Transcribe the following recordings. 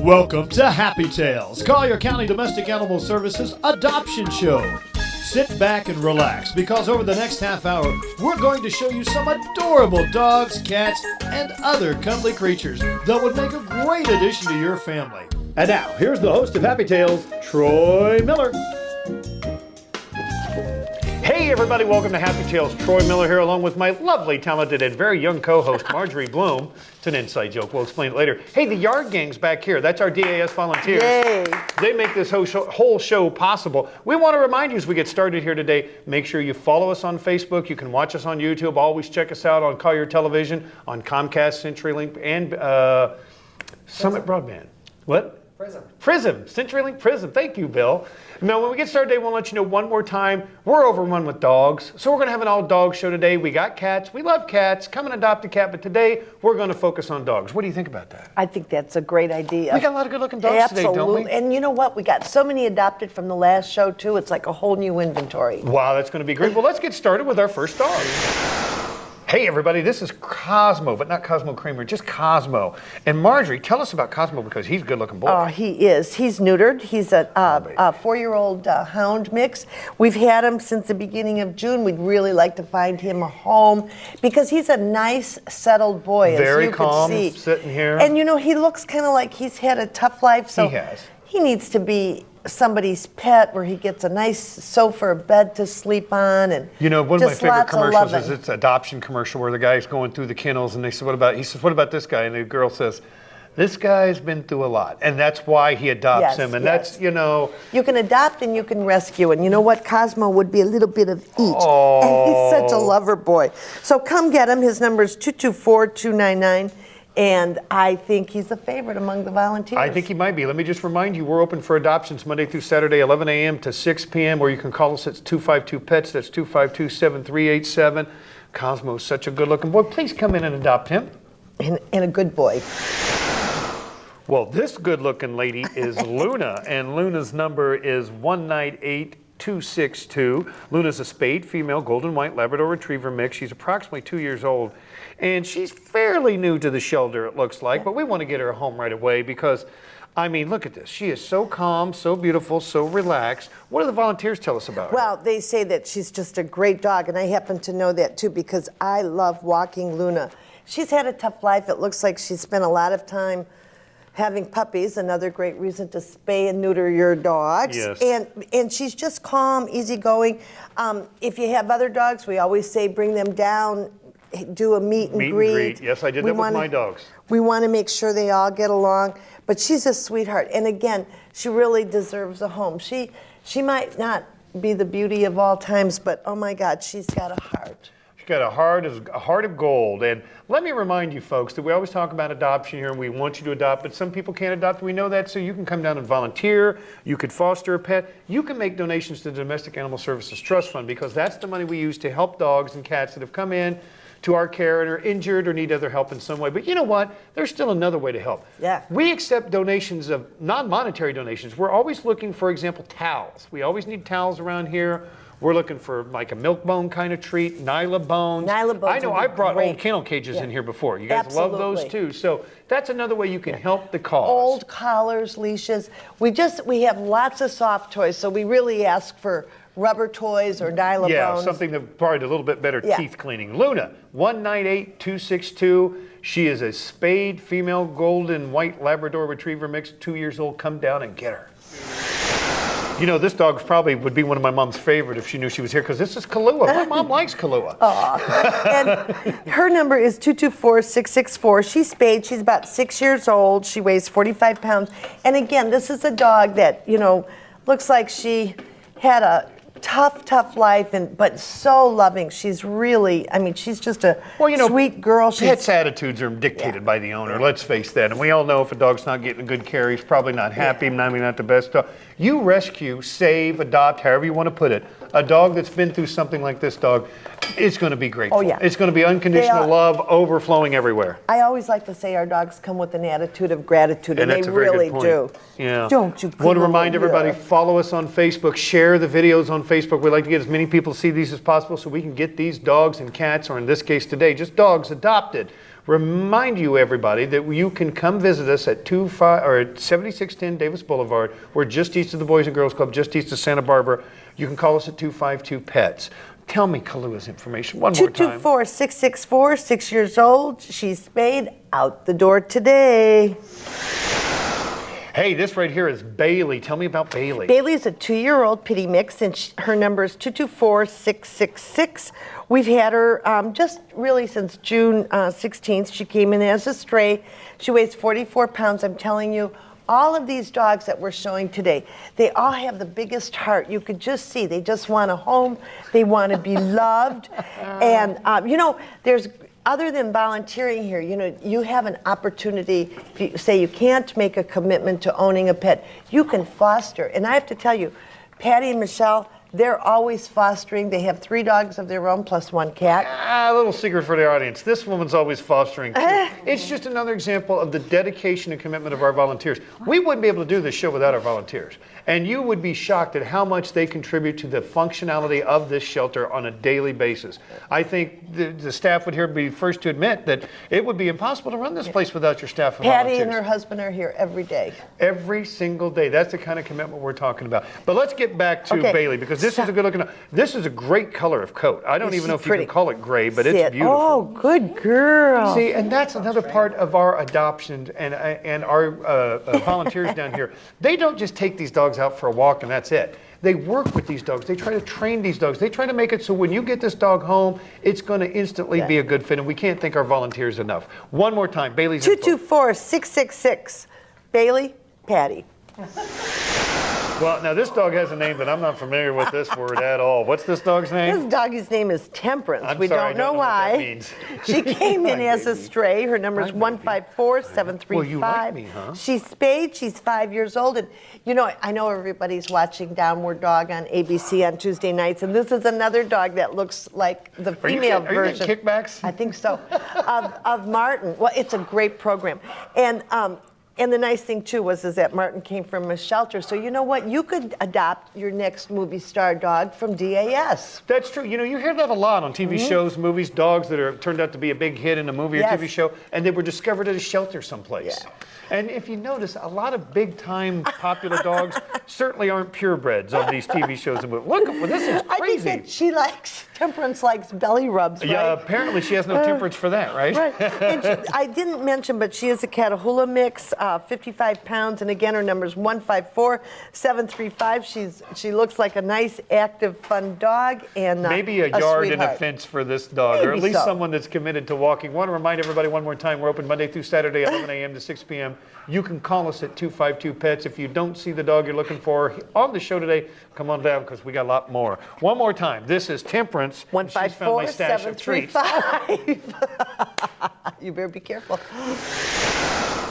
Welcome to Happy Tales, Collier County Domestic Animal Services adoption show. Sit back and relax because over the next half hour, we're going to show you some adorable dogs, cats, and other cuddly creatures that would make a great addition to your family. And now, here's the host of Happy Tales, Troy Miller. Hey everybody, welcome to Happy Tales. Troy Miller here along with my lovely, talented, and very young co-host, Marjorie Bloom. It's an inside joke, we'll explain it later. Hey, the Yard Gang's back here. That's our DAS volunteers. Yay. They make this whole show possible. We want to remind you as we get started here today, make sure you follow us on Facebook. You can watch us on YouTube. Always check us out on Collier Television, on Comcast, CenturyLink, and Summit Broadband. What? Prism, CenturyLink Prism. Thank you, Bill. Now, when we get started today, we'll let you know one more time, we're overrun with dogs. So we're going to have an all-dog show today. We got cats. We love cats. Come and adopt a cat. But today, we're going to focus on dogs. What do you think about that? I think that's a great idea. We got a lot of good-looking dogs today, don't we? And you know what? We got so many adopted from the last show, too. It's like a whole new inventory. Wow, that's going to be great. Well, let's get started with our first dog. Hey everybody, this is Cosmo, but not Cosmo Kramer, just Cosmo. And Marjorie, tell us about Cosmo because he's a good-looking boy. Oh, he is. He's neutered. He's a 4-year-old hound mix. We've had him since the beginning of June. We'd really like to find him a home because he's a nice, settled boy, Very as you calm, can see. sitting here. And you know, he looks kind of like he's had a tough life. So he has. He needs to be somebody's pet where he gets a nice sofa or bed to sleep on, and you know, one of my favorite commercials is loving. it's an adoption commercial where the guy's going through the kennels and they say, he says, what about this guy? And the girl says, this guy's been through a lot, and that's why he adopts him. And that's, you know, you can adopt and you can rescue, and you know what, Cosmo would be a little bit of each. Oh. And he's such a lover boy. So come get him. His number is 224-299. And I think he's a favorite among the volunteers. I think he might be. Let me just remind you, we're open for adoptions Monday through Saturday, 11 a.m. to 6 p.m., or you can call us at 252-PETS. That's 252-7387. Cosmo's such a good-looking boy. Please come in and adopt him. And a good boy. Well, this good-looking lady is Luna, and Luna's number is 198262. Luna's a spayed female golden white Labrador Retriever mix. She's approximately 2 years old. And she's fairly new to the shelter, it looks like, but we want to get her home right away because, I mean, look at this. She is so calm, so beautiful, so relaxed. What do the volunteers tell us about her? Well, they say that she's just a great dog, and I happen to know that too because I love walking Luna. She's had a tough life. It looks like she's spent a lot of time having puppies, another great reason to spay and neuter your dogs. Yes. And she's just calm, easygoing. If you have other dogs, we always say bring them down, do a meet and greet. Yes, I did that with my dogs. We want to make sure they all get along. But she's a sweetheart. And again, she really deserves a home. She might not be the beauty of all times, but oh my God, she's got a heart. She's got a heart of gold. And let me remind you folks that we always talk about adoption here and we want you to adopt, but some people can't adopt. We know that, so you can come down and volunteer. You could foster a pet. You can make donations to the Domestic Animal Services Trust Fund because that's the money we use to help dogs and cats that have come in to our care and are injured or need other help in some way. But you know what? There's still another way to help. Yeah. We accept donations of non-monetary donations. We're always looking, for example, towels. We always need towels around here. We're looking for like a milk bone kind of treat, Nyla bones. Nyla bones. I know I've brought old kennel cages in here before. You guys love those too. So that's another way you can help the cause. Old collars, leashes. We have lots of soft toys, so we really ask for rubber toys or Nyla bones. Yeah, something that provides a little bit better teeth cleaning. Luna, 198262. She is a spayed female golden white Labrador Retriever mix, 2 years old. Come down and get her. You know, this dog probably would be one of my mom's favorite if she knew she was here because this is Kahlua. My mom likes Kahlua. And her number is 224-664. She's spayed. She's about 6 years old. She weighs 45 pounds. And again, this is a dog that, you know, looks like she had a tough life, but so loving. She's really, I mean, she's just a sweet girl. Pets' attitudes are dictated by the owner, let's face that. And we all know if a dog's not getting good care, he's probably not happy, maybe not the best dog. You rescue, save, adopt, however you want to put it, a dog that's been through something like this dog, it's going to be grateful. Oh, yeah. It's going to be unconditional love overflowing everywhere. I always like to say our dogs come with an attitude of gratitude, and they really do. Yeah. Don't you? Want to remind everybody, follow us on Facebook, share the videos on Facebook. We like to get as many people to see these as possible so we can get these dogs and cats, or in this case today, just dogs adopted. Remind you, everybody, that you can come visit us at 7610 Davis Boulevard. We're just east of the Boys and Girls Club, just east of Santa Barbara. You can call us at 252-PETS. Tell me Kahlua's information one more time. 224-664, 6 years old. She's spayed, out the door today. Hey, this right here is Bailey. Tell me about Bailey. Bailey's a 2-year-old pitty mix, and her number is 224-666. We've had her just really since June 16th. She came in as a stray. She weighs 44 pounds. I'm telling you, all of these dogs that we're showing today, they all have the biggest heart. You could just see they just want a home. They want to be loved. And, you know, there's, other than volunteering here, you know, you have an opportunity. If you say you can't make a commitment to owning a pet, you can foster. And I have to tell you, Patty and Michelle, they're always fostering. They have 3 dogs of their own plus 1 cat. A little secret for the audience. This woman's always fostering too. It's just another example of the dedication and commitment of our volunteers. We wouldn't be able to do this show without our volunteers. And you would be shocked at how much they contribute to the functionality of this shelter on a daily basis. I think the staff would here be first to admit that it would be impossible to run this place without your staff and volunteers. Patty and her husband are here every day. Every single day. That's the kind of commitment we're talking about. But let's get back to Bailey, because this is a good looking. This is a great color of coat. I don't even know if you can call it gray, but it's beautiful. Oh, good girl. See, and that's another part of our adoption and our volunteers down here. They don't just take these dogs out for a walk and that's it. They work with these dogs. They try to train these dogs. They try to make it so when you get this dog home, it's going to instantly be a good fit. And we can't thank our volunteers enough. One more time, Bailey's 224-666. Bailey, Patty. Well, now this dog has a name, but I'm not familiar with this word at all. What's this dog's name? This doggy's name is Temperance. We don't know why. What that means. She came in as a stray. Her number is 154-735. Well, you like me, huh? She's spayed. She's 5 years old. And, you know, I know everybody's watching Downward Dog on ABC on Tuesday nights. And this is another dog that looks like the female version. Are you getting kickbacks? I think so. of Martin. Well, it's a great program. And the nice thing, too, is that Martin came from a shelter. So you know what? You could adopt your next movie star dog from DAS. That's true. You know, you hear that a lot on TV shows, movies, dogs that are turned out to be a big hit in a movie or TV show, and they were discovered at a shelter someplace. Yeah. And if you notice, a lot of big-time popular dogs certainly aren't purebreds on these TV shows and movies. Look, this is crazy. I think that Temperance likes belly rubs, right? Yeah, apparently she has no temperance for that, right? Right. And I didn't mention, but she is a Kahlua mix, 55 pounds, and again, her number is 154-735. She looks like a nice, active, fun dog, and maybe a yard and a sweetheart. fence for this dog, or at least someone that's committed to walking. I want to remind everybody one more time, we're open Monday through Saturday, 11 a.m. to 6 p.m. You can call us at 252-PETS. If you don't see the dog you're looking for on the show today, come on down because we got a lot more. One more time, this is Temperance. 154-735. You better be careful.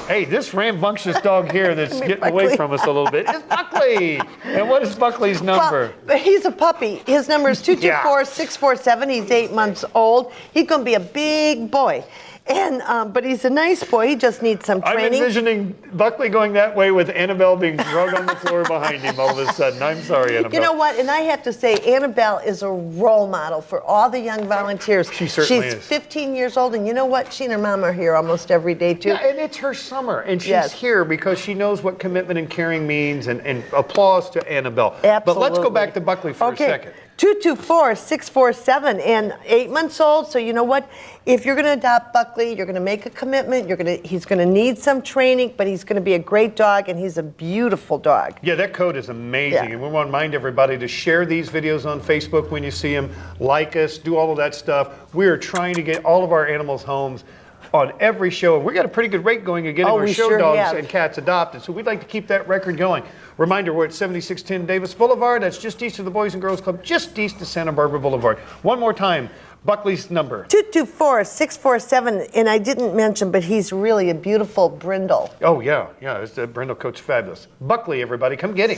Hey, this rambunctious dog here that's getting away from us a little bit is Buckley. And what is Buckley's number? Well, he's a puppy. His number is 224-647. He's 8 months old. He's going to be a big boy. And but he's a nice boy. He just needs some training. I'm envisioning Buckley going that way with Annabelle being drugged on the floor behind him all of a sudden. I'm sorry, Annabelle. You know what? And I have to say, Annabelle is a role model for all the young volunteers. She certainly is. She's 15 years old, and you know what? She and her mom are here almost every day, too. Yeah, and it's her summer, and she's here because she knows what commitment and caring means, and applause to Annabelle. Absolutely. But let's go back to Buckley for a second. 224-647 and 8 months old. So you know what? If you're going to adopt Buckley, you're going to make a commitment. He's going to need some training, but he's going to be a great dog, and he's a beautiful dog. Yeah, that coat is amazing. And we want to remind everybody to share these videos on Facebook when you see them. Like us, do all of that stuff. We are trying to get all of our animals' homes on every show. We got a pretty good rate going of getting our show dogs and cats adopted, so we'd like to keep that record going. Reminder, we're at 7610 Davis Boulevard. That's just east of the Boys and Girls Club, just east of Santa Barbara Boulevard. One more time, Buckley's number. 224-647, and I didn't mention, but he's really a beautiful brindle. Oh, yeah, the brindle coat's fabulous. Buckley, everybody, come get him.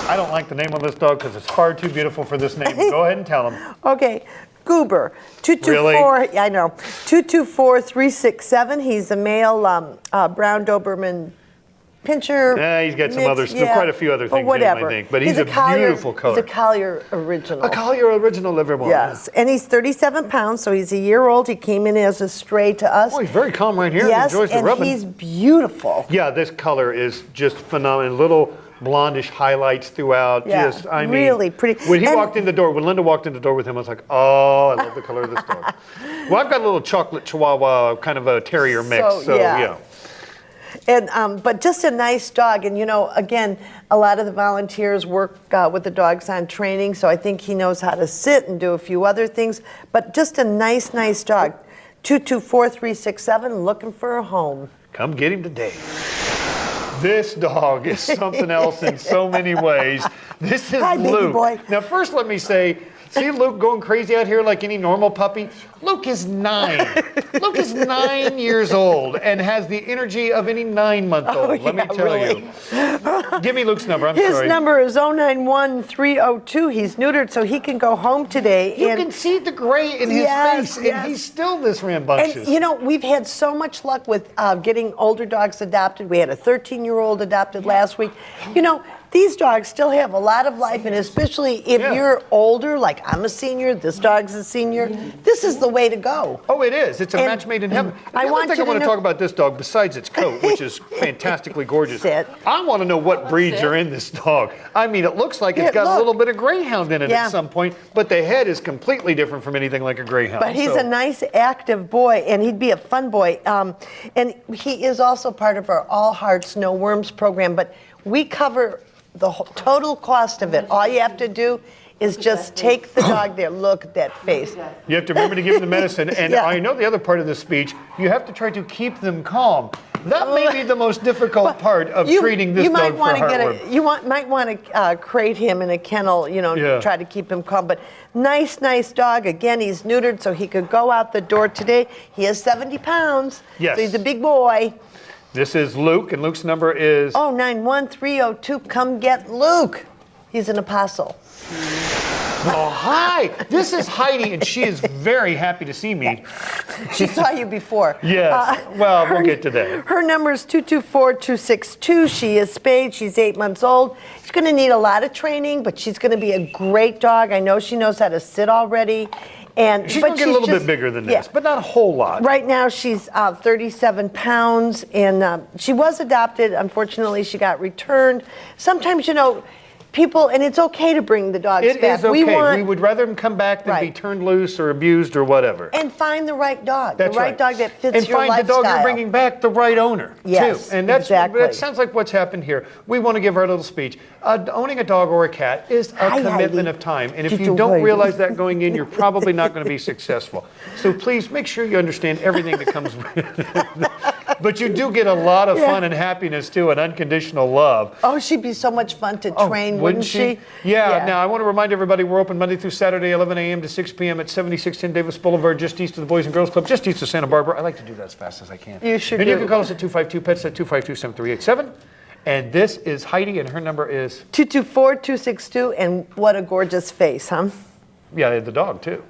I don't like the name of this dog because it's far too beautiful for this name. Go ahead and tell him. Okay. Goober, 224, I know, 224-367. He's a male brown Doberman Pinscher. Yeah, he's got some mix, others, quite a few other things in him, whatever. I think. But he's a beautiful color. He's a Collier original. A Collier original Livermore. Yes, and he's 37 pounds, so he's a year old. He came in as a stray to us. Oh, he's very calm right here. Yes, He enjoys the and rubbing. he's beautiful. Yeah, this color is just phenomenal. Little blondish highlights throughout. Yeah, Just, I mean, really pretty. When he And- walked in the door, when Linda walked in the door with him, I was like, oh, I love the color of this dog. Well, I've got a little chocolate chihuahua, kind of a terrier mix. So yeah. And but just a nice dog, and again, a lot of the volunteers work with the dogs on training, so I think he knows how to sit and do a few other things. But just a nice dog. 224-367, looking for a home. Come get him today. This dog is something else in so many ways. This is Hi, baby Luke. boy. Now, first, let me say, see Luke going crazy out here like any normal puppy? Luke is 9. Luke is 9 years old and has the energy of any 9-month-old. Let me tell you. Give me Luke's number. I'm His sorry. number is 091302. He's neutered, so he can go home today. You can see the gray in his face, Yes. and he's still this rambunctious. And we've had so much luck with getting older dogs adopted. We had a 13-year-old adopted last week. These dogs still have a lot of life, and especially if you're older, like I'm a senior, this dog's a senior, this is the way to go. Oh, it is. It's a match made in heaven. The other thing I want to talk about this dog, besides its coat, which is fantastically gorgeous, Sit. I want to know what breeds are in this dog. I mean, it looks like it's got a little bit of greyhound in it at some point, but the head is completely different from anything like a greyhound. But he's a nice, active boy, and he'd be a fun boy. And he is also part of our All Hearts, No Worms program, but we cover the total cost of it. All you have to do is just take the dog there. Look at that face. You have to remember to give them the medicine. And Yeah. I know the other part of the speech, you have to try to keep them calm. That may be the most difficult part of treating this dog for heartworm. You might want to crate him in a kennel, try to keep him calm. But nice dog. Again, he's neutered, so he could go out the door today. He is 70 pounds. Yes. So he's a big boy. This is Luke, and Luke's number is... 091302. Come get Luke. He's an apostle. Oh, hi. This is Heidi, and she is very happy to see me. She saw you before. Yes. Well, we'll get to that. Her number is 224-262. She is spayed. She's 8 months old. She's going to need a lot of training, but she's going to be a great dog. I know she knows how to sit already. She's going to get a little bit bigger than this, but not a whole lot. Right now, she's 37 pounds, and she was adopted. Unfortunately, she got returned. Sometimes, people, and it's okay to bring the dogs back. It is okay. We would rather them come back than be turned loose or abused or whatever. And find the right dog. That's the right dog that fits your lifestyle. And find the dog you're bringing back the right owner, yes, too. And that's, exactly. That sounds like what's happened here. We want to give our little speech. Owning a dog or a cat is a commitment of time. And if you don't realize that going in, you're probably not going to be successful. So please make sure you understand everything that comes with it. But you do get a lot of fun and happiness, too, and unconditional love. Oh, she'd be so much fun to train, wouldn't she? Yeah. Now, I want to remind everybody we're open Monday through Saturday, 11 a.m. to 6 p.m. at 7610 Davis Boulevard, just east of the Boys and Girls Club, just east of Santa Barbara. I like to do that as fast as I can. You sure And do. you can call us at 252-PETS at 252-7387. And this is Heidi, and her number is? 224-262, and what a gorgeous face, huh? Yeah, the dog, too.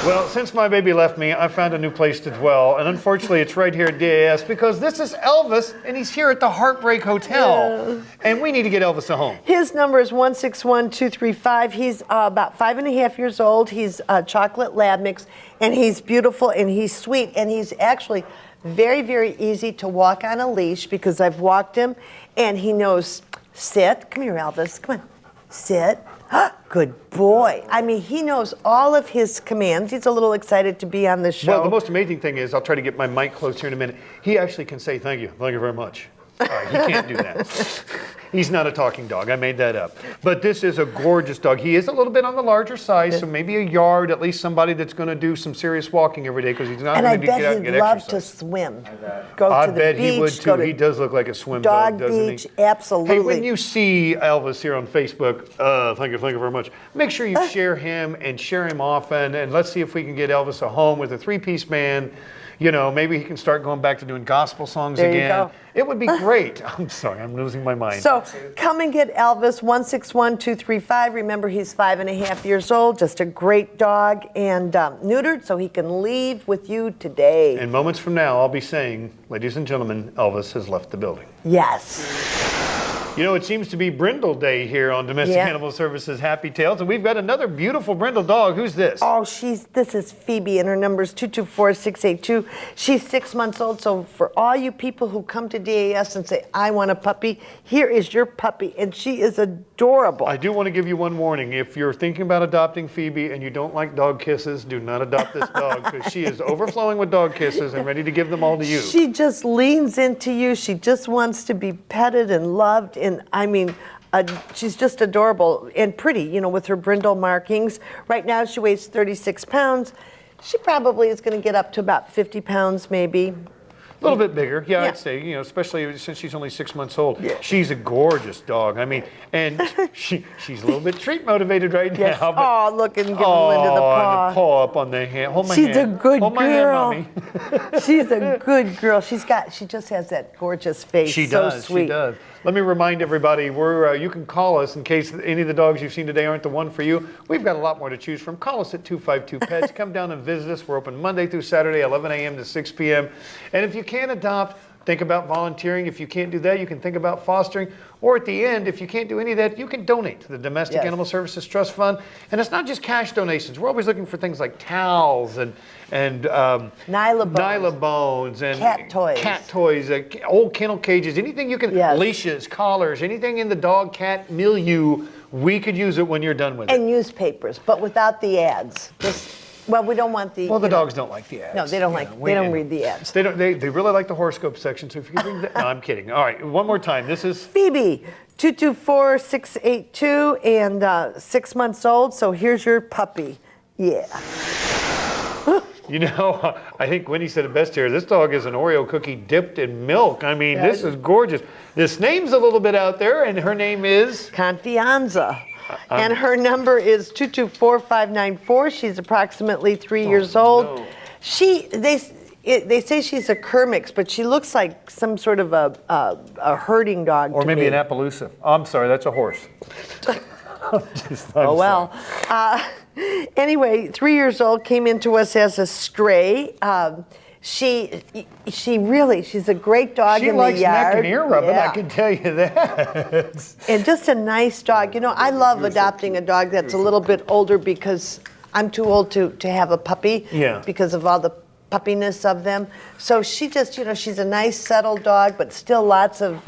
Well, since my baby left me, I found a new place to dwell, and unfortunately it's right here at DAS because this is Elvis, and he's here at the Heartbreak Hotel, and we need to get Elvis a home. His number is 161235. He's about 5.5 years old. He's a chocolate lab mix, and he's beautiful, and he's sweet, and he's actually very, very easy to walk on a leash because I've walked him, and he knows sit. Come here, Elvis. Come on. Sit. Good boy. I mean, he knows all of his commands. He's a little excited to be on the show. Well, the most amazing thing is, I'll try to get my mic close here in a minute. He actually can say thank you very much. He can't do that. He's not a talking dog. I made that up. But this is a gorgeous dog. He is a little bit on the larger side, so maybe a yard, at least somebody that's going to do some serious walking every day because he's not going to get out and get And I bet exercise. he'd love to swim. Go I to the bet beach. he would too. He does look like a swim dog, doesn't beach, he? absolutely. Hey, when you see Elvis here on Facebook, thank you very much. Make sure you share him and share him often, and let's see if we can get Elvis a home with a 3-piece band. You know, maybe he can start going back to doing gospel songs There you again. go. It would be great. I'm sorry, I'm losing my mind. So come and get Elvis, 161-235. Remember, he's 5.5 years old, just a great dog, and neutered, so he can leave with you today. And moments from now, I'll be saying, ladies and gentlemen, Elvis has left the building. Yes. You know, it seems to be Brindle Day here on Domestic Animal Services Happy Tales, and we've got another beautiful brindle dog. Who's this? Oh, this is Phoebe, and her number is 224-682. She's 6 months old, so for all you people who come to DAS and say, I want a puppy, here is your puppy, and she is adorable. I do want to give you one warning. If you're thinking about adopting Phoebe and you don't like dog kisses, do not adopt this dog, because she is overflowing with dog kisses and ready to give them all to you. She just leans into you. She just wants to be petted and loved. And I mean, she's just adorable and pretty, you know, with her brindle markings. Right now she weighs 36 pounds. She probably is going to get up to about 50 pounds maybe. A little bit bigger, yeah, I'd say, you know, especially since she's only 6 months old. Yeah. She's a gorgeous dog. I mean, and she's a little bit treat motivated right Yes. now. But, Oh, look and give Linda the paw. And the paw up on the hand. Hold my She's hand. a good Hold my girl. hand, Mommy. She's a good girl. She just has that gorgeous face. She so does, sweet. she does. Let me remind everybody, you can call us in case any of the dogs you've seen today aren't the one for you. We've got a lot more to choose from. Call us at 252-PETS. Come down and visit us. We're open Monday through Saturday, 11 a.m. to 6 p.m. And if you can't adopt, think about volunteering. If you can't do that, you can think about fostering. Or at the end, if you can't do any of that, you can donate to the Domestic Animal Services Trust Fund. And it's not just cash donations. We're always looking for things like towels and Nyla bones and cat toys, old kennel cages, anything you can, leashes, collars, anything in the dog cat milieu, we could use it when you're done with it. And newspapers, but without the ads. Well, we don't want the. Well, the dogs don't like the ads. No, they don't like. They don't read the ads. They don't. They really like the horoscope section. So if you can bring that. No, I'm kidding. All right, one more time. This is Phoebe, 224-682, and 6 months old. So here's your puppy. Yeah. You know, I think Wendy said it best here. This dog is an Oreo cookie dipped in milk. I mean, this is gorgeous. This name's a little bit out there, and her name is Confianza. And her number is 224-594. She's approximately 3 years old. No. They say she's a Kermix, but she looks like some sort of a herding dog. Or maybe an Appaloosa. Oh, I'm sorry, that's a horse. Oh well. Anyway, 3 years old, came into us as a stray. She's a great dog in the yard. She likes neck and ear rubbing, I can tell you that. And just a nice dog. You know, I love adopting a dog that's a little bit older because I'm too old to have a puppy because of all the puppiness of them. So she just, you know, she's a nice settled dog, but still lots of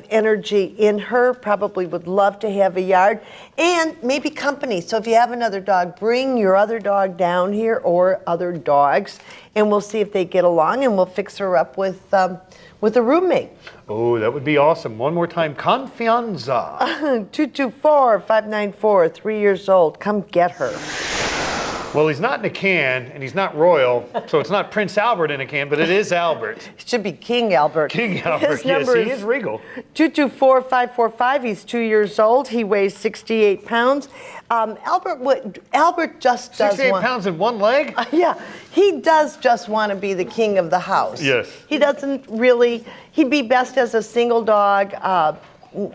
energy in her. Probably would love to have a yard and maybe company. So if you have another dog, bring your other dog down here or other dogs, and we'll see if they get along, and we'll fix her up with a roommate. Oh, that would be awesome. One more time, Confianza. 224-594, 3 years old. Come get her. Well, he's not in a can, and he's not royal, so it's not Prince Albert in a can, but it is Albert. It should be King Albert. King Albert, His number yes, he is regal. 224-545. He's 2 years old. He weighs 68 pounds. Albert just does 68 pounds in one leg? Yeah, he does just want to be the king of the house. Yes. He doesn't really, he'd be best as a single dog,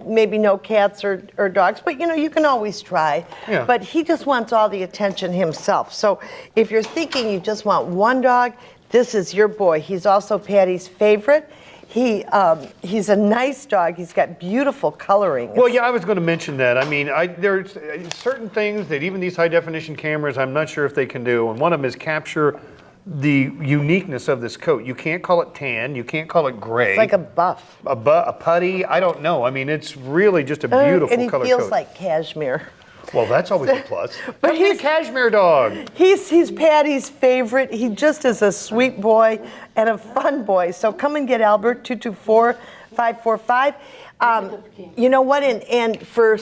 maybe no cats or dogs, but you know, you can always try. Yeah. But he just wants all the attention himself. So if you're thinking you just want one dog, this is your boy. He's also Patty's favorite. He's a nice dog. He's got beautiful coloring. Well, yeah, I was going to mention that. I mean, there's certain things that even these high definition cameras, I'm not sure if they can do. And one of them is capture the uniqueness of this coat. You can't call it tan. You can't call it gray. It's like a buff. A putty. I don't know. I mean, it's really just a beautiful and he color feels coat. like cashmere. Well, that's always a plus. But he's a cashmere dog. He's Patty's favorite. He just is a sweet boy and a fun boy. So come and get Albert, 224-545. You know what? And for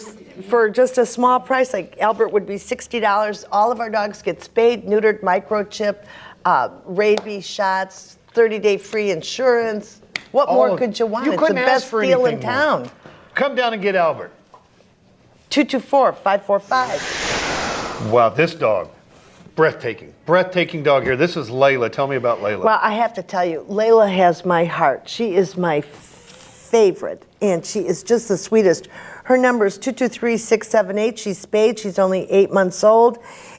just a small price, like Albert would be $60. All of our dogs get spayed, neutered, microchip, rabies shots, 30-day free insurance. What more could you want? You It's the couldn't ask best for deal in anything town. more. Come down and get Albert. 224-545. Wow, this dog. breathtaking dog here. This is Laila. Tell me about Laila. Well, I have to tell you, Laila has my heart. She is my favorite, and she is just the sweetest. Her number is 223-678. She's spayed. She's only 8 months old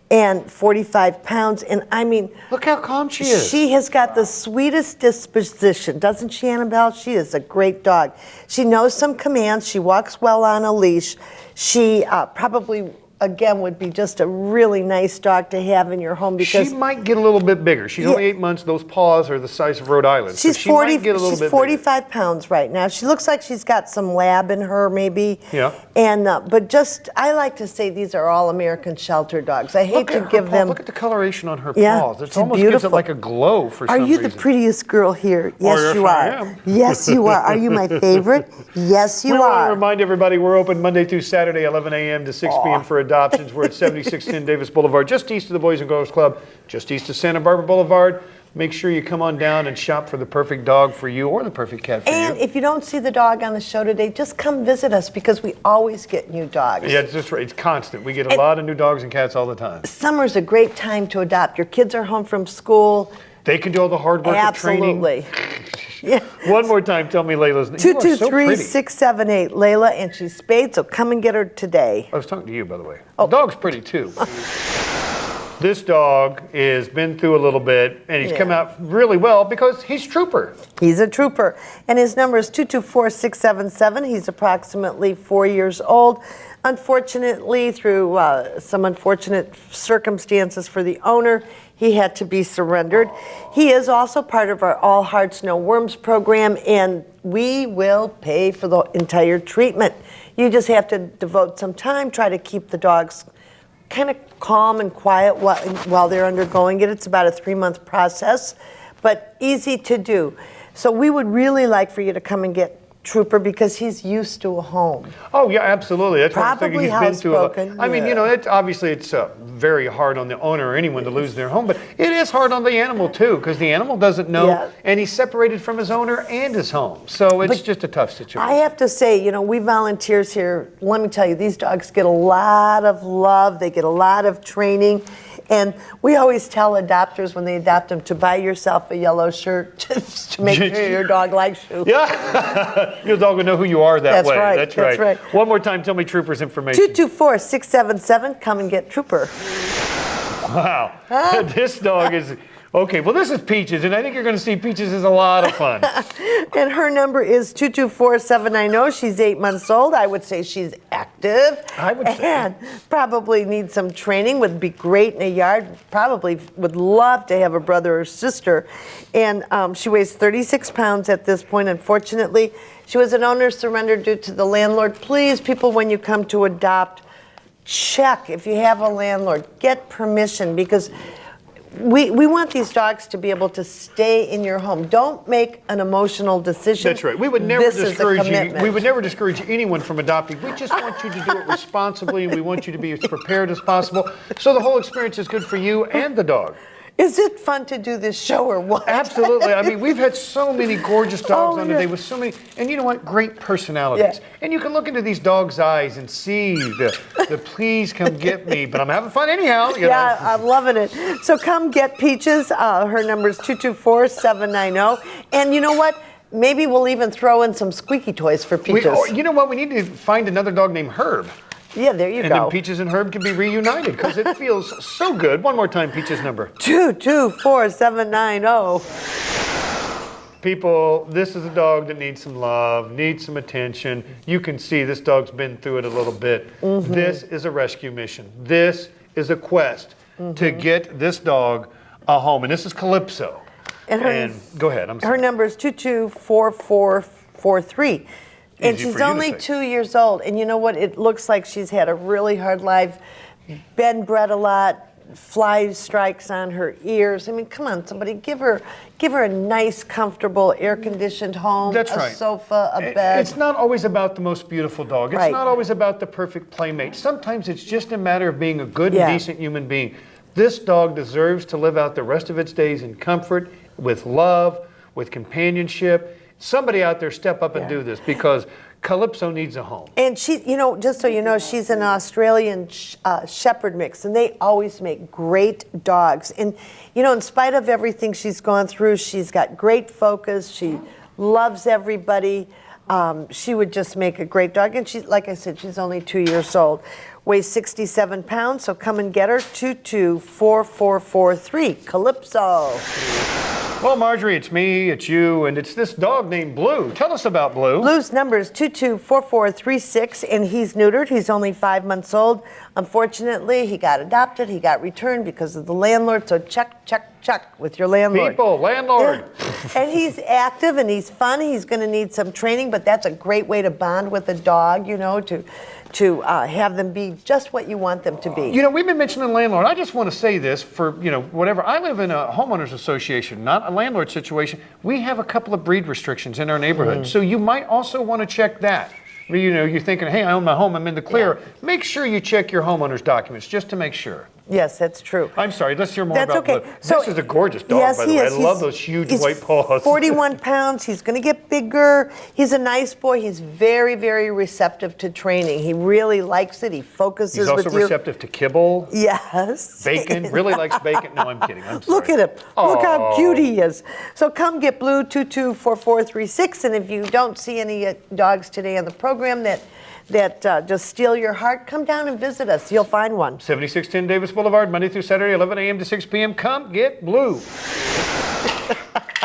and 45 pounds. And I mean, look how calm she is. She has got the sweetest disposition, doesn't she, Annabelle? She is a great dog. She knows some commands. She walks well on a leash. She probably, again, would be just a really nice dog to have in your home because she might get a little bit bigger. She's only 8 months. Those paws are the size of Rhode Island. She's so she might get a little bit 45 bigger. pounds right now. She looks like she's got some lab in her, maybe. Yeah. And but just I like to say these are all American shelter dogs. I hate to give them. Look at the coloration on her Yeah, paws. it's It almost beautiful. gives it like a glow for some reason. Are you reason. the prettiest girl here? Yes, yes, you I are. am. Yes, you are. Are you my favorite? Yes, you We want to are. remind everybody we're open Monday through Saturday, 11 a.m. to 6 p.m. for adoptions. We're at 7610 Davis Boulevard, just east of the Boys and Girls Club, just east of Santa Barbara Boulevard. Make sure you come on down and shop for the perfect dog for you or the perfect cat for And you. if you don't see the dog on the show today, just come visit us because we always get new dogs. Yeah, it's just right. It's constant. We get a lot of new dogs and cats all the time. Summer's a great time to adopt. Your kids are home from school. They can do all the hard work of training. Absolutely. Yeah. One more time, tell me Layla's name. You are so pretty. 223-678, Laila, and she's spayed, so come and get her today. I was talking to you, by the way. The dog's pretty, too. This dog has been through a little bit, and he's come out really well because he's Trooper. He's a trooper, and his number is 224-677. He's approximately 4 years old. Unfortunately, through some unfortunate circumstances for the owner, he had to be surrendered. He is also part of our All Hearts No Worms program, and we will pay for the entire treatment. You just have to devote some time, try to keep the dogs kind of calm and quiet while they're undergoing it. It's about a 3-month process, but easy to do. So we would really like for you to come and get Trooper because he's used to a home. Oh yeah, absolutely. That's what I'm thinking. Probably He's been through a lot. housebroken, I mean, you know, obviously it's very hard on the owner or anyone to lose their home, but it is hard on the animal too because the animal doesn't know, and he's separated from his owner and his home. So it's just a tough situation. I have to say, you know, we volunteers here, let me tell you, these dogs get a lot of love. They get a lot of training. And we always tell adopters when they adopt them to buy yourself a yellow shirt just to make sure your dog likes you. Yeah, your dog will know who you are that way. Right, That's right. right. One more time, tell me Trooper's information. 224-677, come and get Trooper. Wow, this dog is... Okay, well, this is Peaches, and I think you're going to see Peaches is a lot of fun. And her number is 224-790. She's 8 months old. I would say she's active. I would say. And probably needs some training, would be great in a yard. Probably would love to have a brother or sister. And she weighs 36 pounds at this point, unfortunately. She was an owner surrendered due to the landlord. Please, people, when you come to adopt, check if you have a landlord. Get permission because... We want these dogs to be able to stay in your home. Don't make an emotional decision. That's right. We would never discourage you. We would never discourage anyone from adopting. We just want you to do it responsibly, and we want you to be as prepared as possible, so the whole experience is good for you and the dog. Is it fun to do this show or what? Absolutely. I mean, we've had so many gorgeous dogs on today with so many, and you know what? Great personalities. Yeah. And you can look into these dogs' eyes and see the please come get me, but I'm having fun anyhow. You know? I'm loving it. So come get Peaches. Her number is 224-790. And you know what? Maybe we'll even throw in some squeaky toys for Peaches. You know what? We need to find another dog named Herb. Yeah, there you and go. And then Peaches and Herb can be reunited because it feels so good. One more time, Peaches' number. 224-790. People, this is a dog that needs some love, needs some attention. You can see this dog's been through it a little bit. Mm-hmm. This is a rescue mission. This is a quest to get this dog a home. And this is Calypso. And go ahead. I'm sorry. Her number is 224443. And she's only 2 years old. And you know what? It looks like she's had a really hard life, been bred a lot, fly strikes on her ears. I mean, come on, somebody give her a nice, comfortable, air-conditioned home, That's a right. sofa, a bed. It's not always about the most beautiful dog. It's not always about the perfect playmate. Sometimes it's just a matter of being a good and decent human being. This dog deserves to live out the rest of its days in comfort, with love, with companionship. Somebody out there step up and do this because Calypso needs a home. And she, just so you know, she's an Australian Shepherd mix, and they always make great dogs. And, in spite of everything she's gone through, she's got great focus. She loves everybody. She would just make a great dog. And she, like I said, she's only 2 years old. Weighs 67 pounds, so come and get her. 224443, Calypso. Well, Marjorie, it's me, it's you, and it's this dog named Blue. Tell us about Blue. Blue's number is 224436, and he's neutered. He's only 5 months old. Unfortunately, he got adopted. He got returned because of the landlord, so check with your landlord. People, landlord. And he's active and he's fun. He's going to need some training, but that's a great way to bond with a dog, to have them be just what you want them to be. We've been mentioning landlord. I just want to say this for, whatever. I live in a homeowners association, not a landlord situation. We have a couple of breed restrictions in our neighborhood. So you might also want to check that. You're thinking, hey, I own my home, I'm in the clear. Yeah. Make sure you check your homeowner's documents just to make sure. Yes, that's true. I'm sorry, let's hear more that's about okay. Blue. So, this is a gorgeous dog, by the way. I love those huge white paws. 41 pounds. He's going to get bigger. He's a nice boy. He's very, very receptive to training. He really likes it. He focuses with you. He's also receptive to kibble. Yes. Bacon. Really likes bacon. No, I'm kidding. I'm sorry. Look at him. Aww. Look how cute he is. So come get Blue, 224436. And if you don't see any dogs today on the program that just steal your heart, come down and visit us. You'll find one. 7610 Davis Boulevard, Monday through Saturday, 11 a.m. to 6 p.m. Come get Blue.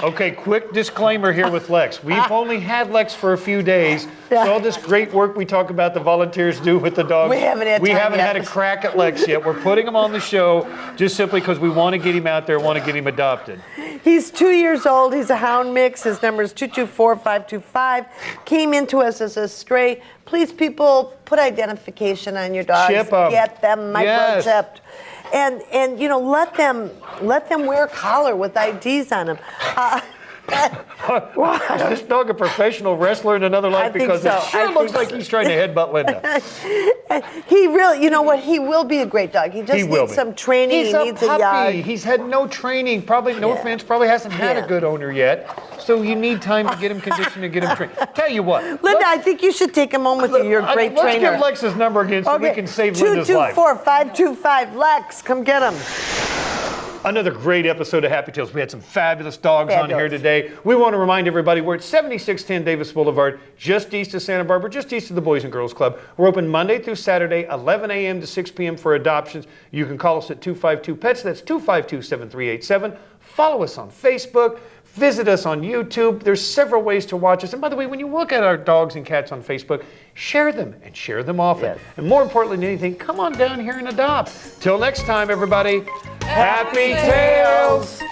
Okay, quick disclaimer here with Lex. We've only had Lex for a few days, so all this great work we talk about the volunteers do with the dogs, we haven't had a crack at Lex yet. We're putting him on the show just simply because we want to get him out there, want to get him adopted. He's 2 years old. He's a hound mix. His number is 224525. Came into us as a stray. Please, people, put identification on your dogs. Chip them. Get them microchipped. Yes. And let them wear a collar with IDs on them. Is this dog a professional wrestler in another life? Because it sure looks like he's trying to headbutt Linda. He really, he will be a great dog. He just needs some training. He needs a yard. He's had no training. Probably, no offense, probably hasn't had a good owner yet. So you need time to get him conditioned and get him trained. Tell you what. Linda, I think you should take him home with you. You're a great trainer. Let's give Lex's number again so we can save Linda's life. 224-525. Lex, come get him. Another great episode of Happy Tales. We had some fabulous dogs on here today. We want to remind everybody we're at 7610 Davis Boulevard, just east of Santa Barbara, just east of the Boys and Girls Club. We're open Monday through Saturday, 11 a.m. to 6 p.m. for adoptions. You can call us at 252-PETS. That's 252-7387. Follow us on Facebook. Visit us on YouTube. There's several ways to watch us. And by the way, when you look at our dogs and cats on Facebook, share them and share them often. Yes. And more importantly than anything, come on down here and adopt. Till next time, everybody, Happy Tales!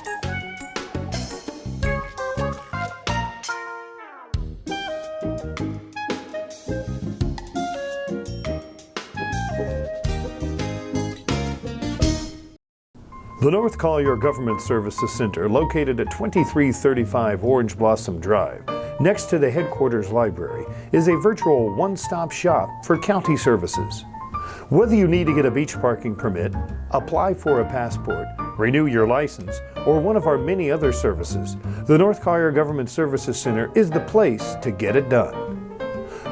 The North Collier Government Services Center, located at 2335 Orange Blossom Drive, next to the headquarters library, is a virtual one-stop shop for county services. Whether you need to get a beach parking permit, apply for a passport, renew your license, or one of our many other services, the North Collier Government Services Center is the place to get it done.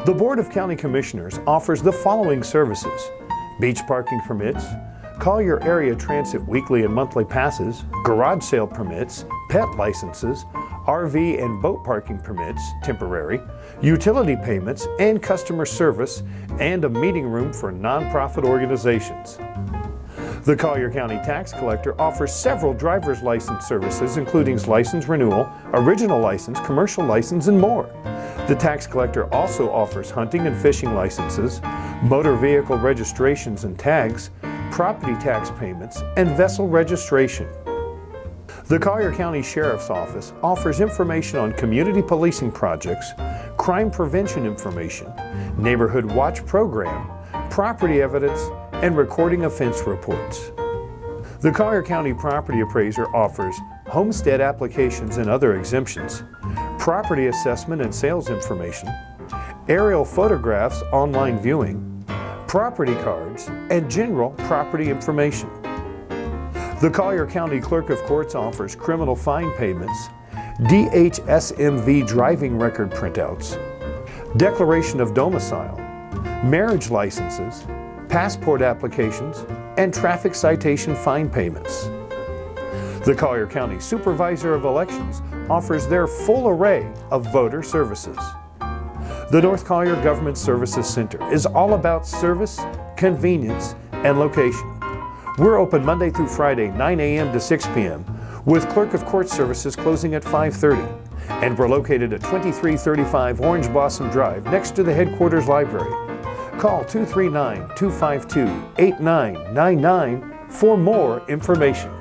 The Board of County Commissioners offers the following services: beach parking permits, Collier Area Transit weekly and monthly passes, garage sale permits, pet licenses, RV and boat parking permits, temporary, utility payments and customer service, and a meeting room for nonprofit organizations. The Collier County Tax Collector offers several driver's license services, including license renewal, original license, commercial license, and more. The tax collector also offers hunting and fishing licenses, motor vehicle registrations and tags, property tax payments, and vessel registration. The Collier County Sheriff's Office offers information on community policing projects, crime prevention information, neighborhood watch program, property evidence, and recording offense reports. The Collier County Property Appraiser offers homestead applications and other exemptions, property assessment and sales information, aerial photographs, online viewing, property cards, and general property information. The Collier County Clerk of Courts offers criminal fine payments, DHSMV driving record printouts, declaration of domicile, marriage licenses, passport applications, and traffic citation fine payments. The Collier County Supervisor of Elections offers their full array of voter services. The North Collier Government Services Center is all about service, convenience, and location. We're open Monday through Friday, 9 a.m. to 6 p.m., with Clerk of Court services closing at 5:30. And we're located at 2335 Orange Blossom Drive, next to the headquarters library. Call 239-252-8999 for more information.